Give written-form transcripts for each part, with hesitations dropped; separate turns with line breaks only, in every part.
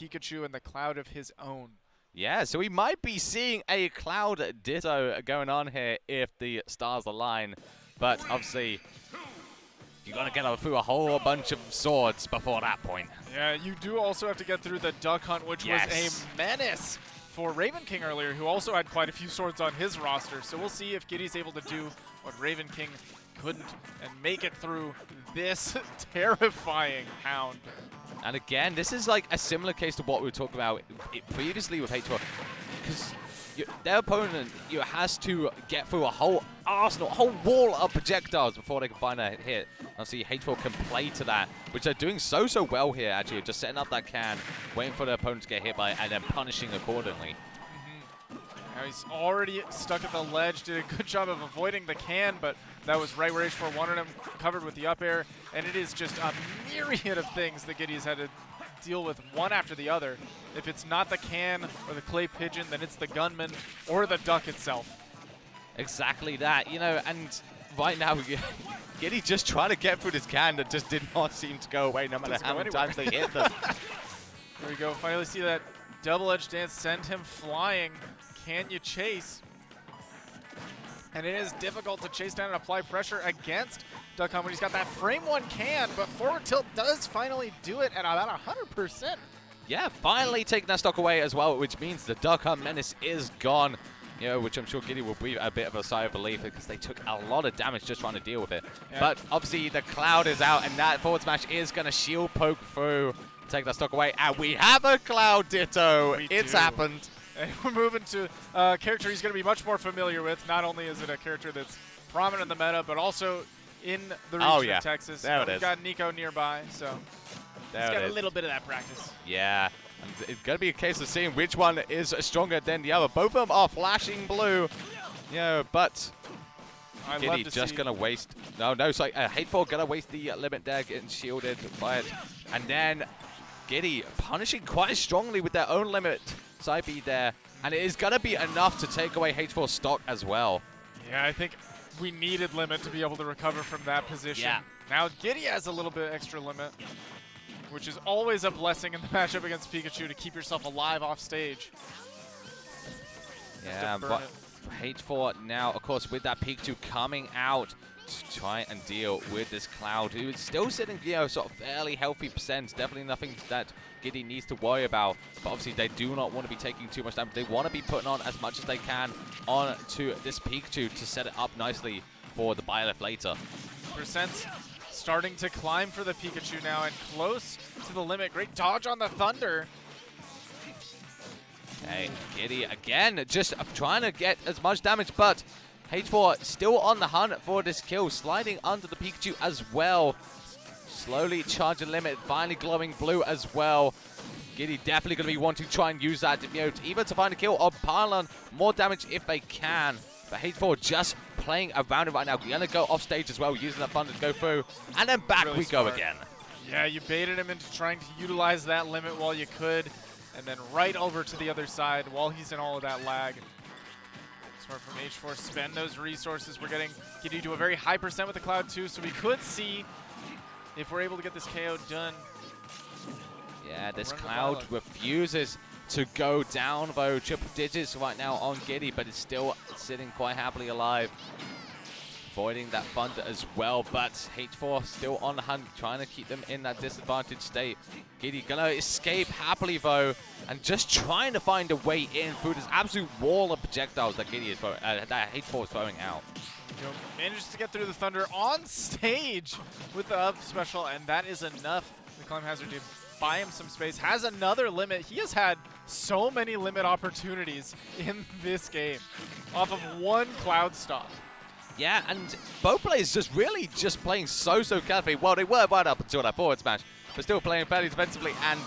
Pikachu and the Cloud of his own.
Yeah, so we might be seeing a Cloud Ditto going on here if the stars align. But obviously, you're going to get through a whole bunch of swords before that point.
Yeah, you do also have to get through the Duck Hunt, which was a menace for Raven King earlier, who also had quite a few swords on his roster. So we'll see if GIDY's able to do what Raven King couldn't and make it through this terrifying Hound.
And again, this is like a similar case to what we were talking about previously with H4, because their opponent has to get through a whole arsenal, a whole wall of projectiles before they can find a hit. Obviously, H4 can play to that, which they're doing so well here, actually, just setting up that can, waiting for their opponent to get hit by it, and then punishing accordingly.
Now he's already stuck at the ledge, did a good job of avoiding the can, but that was right where H4 wanted him, covered with the up air, and it is just a myriad of things that GIDY's had to deal with one after the other. If it's not the can or the clay pigeon, then it's the gunman or the duck itself.
Exactly that, and right now, GIDY just trying to get through this can that just did not seem to go away no matter how many times they hit them.
There we go, finally see that double-edged dance send him flying. Can you chase? And it is difficult to chase down and apply pressure against Duck Hunt when he's got that frame one can, but forward tilt does finally do it at about 100%.
Yeah, finally taking that stock away as well, which means the Duck Hunt menace is gone. Which I'm sure GIDY will breathe a bit of a sigh of relief because they took a lot of damage just trying to deal with it. Yeah. But obviously the Cloud is out, and that forward smash is going to shield poke through, take that stock away, and we have a Cloud Ditto. It's happened.
And we're moving to a character he's going to be much more familiar with. Not only is it a character that's prominent in the meta, but also in the region of Texas.
There it is.
We've got Nico nearby, so he's got a little bit of that practice.
Yeah, and it's going to be a case of seeing which one is stronger than the other. Both of them are flashing blue, but GIDY just going to waste. No, sorry, Hateful going to waste the limit there, getting shielded by it. And then GIDY punishing quite strongly with their own limit side B there, and it is going to be enough to take away H4's stock as well.
Yeah, I think we needed limit to be able to recover from that position.
Yeah.
Now GIDY has a little bit extra limit, which is always a blessing in the matchup against Pikachu to keep yourself alive off stage.
Yeah, but H4 now, of course, with that Pikachu coming out to try and deal with this Cloud, who is still sitting, sort of fairly healthy percent. Definitely nothing that GIDY needs to worry about. But obviously, they do not want to be taking too much damage. They want to be putting on as much as they can onto this Pikachu to set it up nicely for the BiB later.
Percent's starting to climb for the Pikachu now and close to the limit. Great dodge on the Thunder.
Okay, GIDY again, just trying to get as much damage, but H4 still on the hunt for this kill, sliding under the Pikachu as well. Slowly charging limit, finally glowing blue as well. GIDY definitely going to be wanting to try and use that, either to find a kill or pile on more damage if they can. But H4 just playing around it right now. Going to go off stage as well, using that thunder to go through. And then back really we go again.
Yeah, you baited him into trying to utilize that limit while you could. And then right over to the other side while he's in all of that lag. Smart from H4, spend those resources. We're getting GIDY to a very high percent with the Cloud too, so we could see if we're able to get this KO done.
Yeah, this Cloud refuses to go down, though. Triple digits right now on GIDY, but it's still sitting quite happily alive. Avoiding that Thunder as well, but H4 still on the hunt, trying to keep them in that disadvantaged state. GIDY gonna escape happily, though, and just trying to find a way in through this absolute wall of projectiles that GIDY is that H4 is throwing out.
Manages to get through the Thunder on stage with the up special, and that is enough. The Climb Hazard to buy him some space. Has another limit. He has had so many limit opportunities in this game off of one Cloud stock.
Yeah, and both players just really just playing so carefully. Well, they were right up until that forward smash, but still playing fairly defensively, and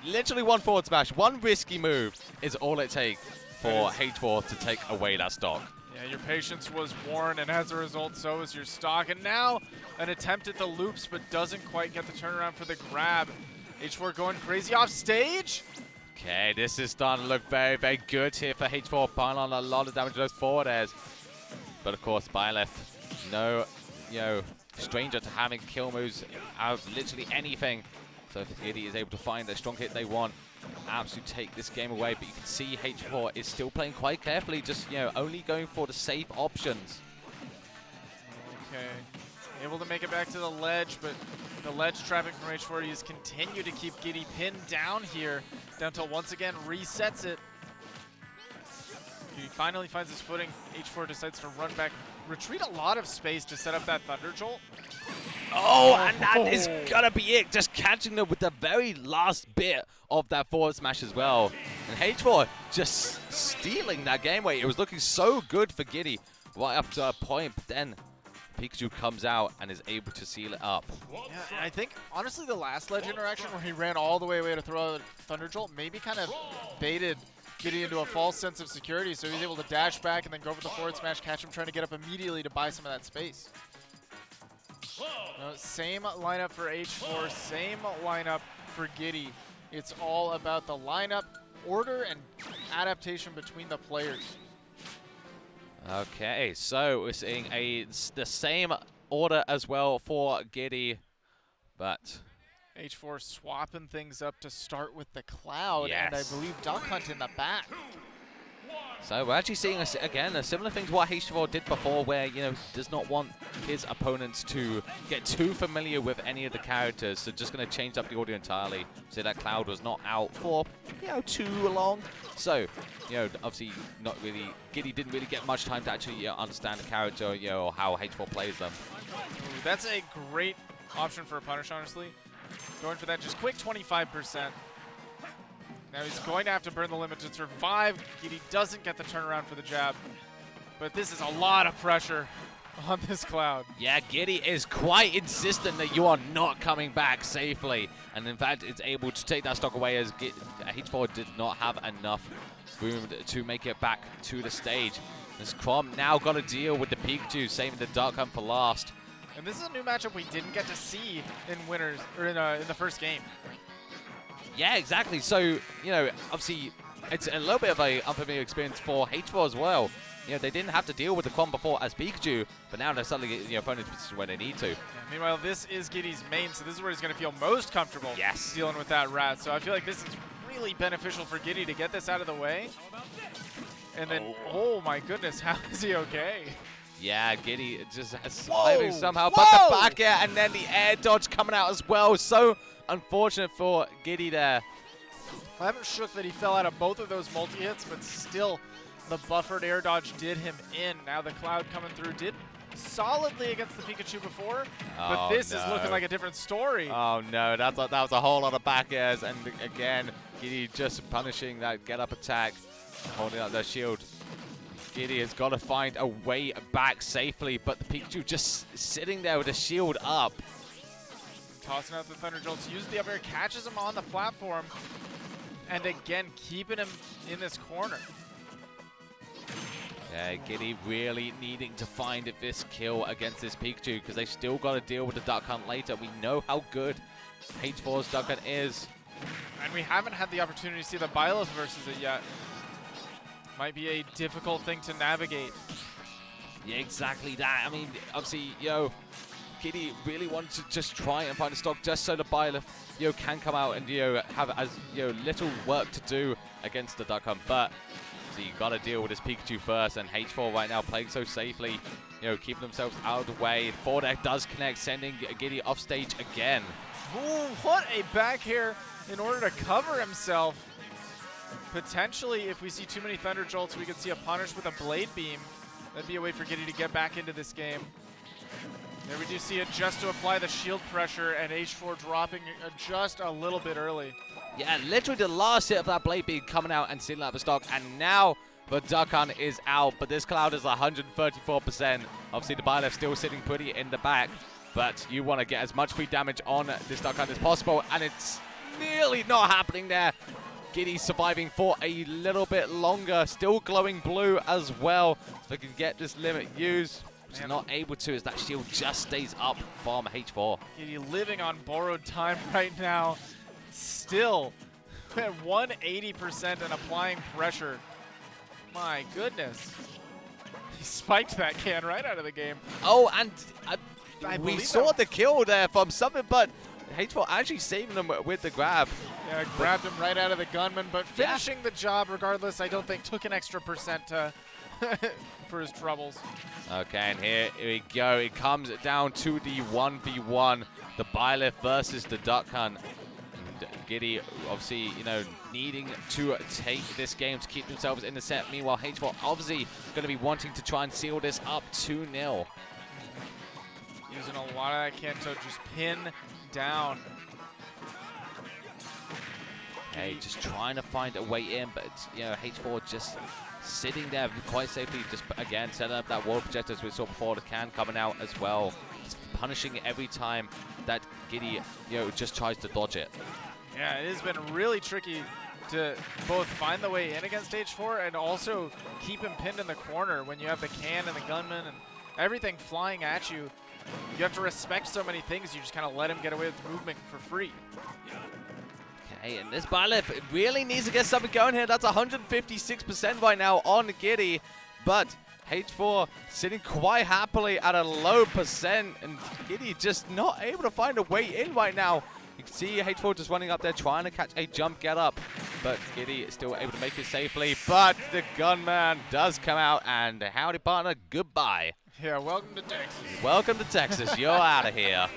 literally one forward smash, one risky move is all it takes for H4 to take away that stock.
Yeah, your patience was worn, and as a result, so is your stock. And now an attempt at the loops, but doesn't quite get the turnaround for the grab. H4 going crazy off stage.
Okay, this is starting to look very good here for H4, piling on a lot of damage to those forward airs. But of course, BiB, no, stranger to having kill moves out of literally anything. So if GIDY is able to find the strong hit they want, absolutely take this game away. But you can see H4 is still playing quite carefully, just, only going for the safe options.
Okay. Able to make it back to the ledge, but the ledge trapping from H4 has continued to keep GIDY pinned down here, down till once again resets it. He finally finds his footing. H4 decides to run back, retreat a lot of space to set up that Thunder Jolt.
Oh, and that is gonna be it. Just catching them with the very last bit of that forward smash as well. And H4 just stealing that game away. It was looking so good for GIDY right up to a point, but then Pikachu comes out and is able to seal it up.
Yeah, and I think, honestly, the last ledge interaction where he ran all the way away to throw a Thunder Jolt maybe kind of baited GIDY into a false sense of security, so he's able to dash back and then go for the forward smash, catch him trying to get up immediately to buy some of that space. Same lineup for H4, same lineup for GIDY. It's all about the lineup, order, and adaptation between the players.
Okay, so we're seeing the same order as well for GIDY, but
H4 swapping things up to start with the Cloud,
yes.
and I believe Duck Hunt in the back.
So we're actually seeing, again, a similar thing to what H4 did before, where, does not want his opponents to get too familiar with any of the characters, so just going to change up the order entirely. So that Cloud was not out for, too long. So, obviously not really, GIDY didn't really get much time to actually understand the character, or how H4 plays them.
Ooh, that's a great option for a punish, honestly. Going for that just quick 25%. Now he's going to have to burn the limit to survive. GIDY doesn't get the turnaround for the jab. But this is a lot of pressure on this Cloud.
Yeah, GIDY is quite insistent that you are not coming back safely. And in fact, it's able to take that stock away as H4 did not have enough room to make it back to the stage. This Crom now got to deal with the Pikachu, saving the Dark Hunt for last.
And this is a new matchup we didn't get to see in winners, or in the first game.
Yeah, exactly. So, obviously, it's a little bit of an unfamiliar experience for H4 as well. They didn't have to deal with the Quam before as Pikachu, but now they're suddenly thrown into a position where they need to.
Yeah, meanwhile, this is GIDY's main, so this is where he's going to feel most comfortable dealing with that rat. So I feel like this is really beneficial for GIDY to get this out of the way. And then, oh my goodness, how is he okay?
Yeah, GIDY just surviving somehow, but the back air and then the air dodge coming out as well. So unfortunate for GIDY there.
I'm shook that he fell out of both of those multi-hits, but still the buffered air dodge did him in. Now the Cloud coming through did solidly against the Pikachu before, but this is looking like a different story.
Oh no, that was a whole lot of back airs, and again, GIDY just punishing that get-up attack, holding up their shield. GIDY has got to find a way back safely, but the Pikachu just sitting there with a shield up.
Tossing out the Thunder Jolts, uses the up air, catches him on the platform, and again, keeping him in this corner.
Yeah, GIDY really needing to find this kill against this Pikachu, because they've still got to deal with the Duck Hunt later. We know how good H4's Duck Hunt is.
And we haven't had the opportunity to see the Byleth versus it yet. Might be a difficult thing to navigate.
Yeah, exactly that. I mean, obviously, GIDY really wants to just try and find a stock just so the Byleth, can come out and, have as, little work to do against the Duck Hunt. But, so you got to deal with this Pikachu first, and H4 right now playing so safely, keeping themselves out of the way. Forward air does connect, sending GIDY off stage again.
Ooh, what a back here in order to cover himself. Potentially, if we see too many Thunder Jolts, we could see a punish with a Blade Beam. That'd be a way for GIDY to get back into this game. There we do see it just to apply the shield pressure, and H4 dropping just a little bit early.
Yeah, literally the last hit of that Blade Beam coming out and sealing out the stock, and now the Duck Hunt is out, but this Cloud is 134%. Obviously, the Byleth still sitting pretty in the back, but you want to get as much free damage on this Duck Hunt as possible, and it's nearly not happening there. GIDY surviving for a little bit longer, still glowing blue as well, so they can get this limit used. Which is not able to, as that shield just stays up from H4.
GIDY living on borrowed time right now, still at 180% and applying pressure. My goodness. He spiked that can right out of the game.
Oh, and
I
we
believe
saw the kill there from Summit, but H4 actually saving them with the grab.
Yeah, grabbed him right out of the gunman, but finishing the job regardless, I don't think took an extra percent for his troubles.
Okay, and here we go. It comes down to the 1v1, the BiB versus the Duck Hunt. And GIDY, obviously, you know, needing to take this game to keep themselves in the set. Meanwhile, H4 obviously going to be wanting to try and seal this up 2-0.
Using a lot of that Kanto, just pin down.
Hey, just trying to find a way in, but it's, you know, H4 just sitting there quite safely, just again setting up that wall projector as we saw before. The can coming out as well, just punishing it every time that GIDY, you know, just tries to dodge it.
Yeah, it has been really tricky to both find the way in against H4 and also keep him pinned in the corner when you have the can and the gunman and everything flying at you. You have to respect so many things. You just kind of let him get away with movement for free.
Okay, and this BiB really needs to get something going here. That's 156% right now on GIDY, but H4 sitting quite happily at a low percent, and GIDY just not able to find a way in right now. You can see H4 just running up there trying to catch a jump get up, but GIDY is still able to make it safely, but the gunman does come out, and howdy partner, goodbye.
Yeah, welcome to Texas.
Welcome to Texas. You're out of here.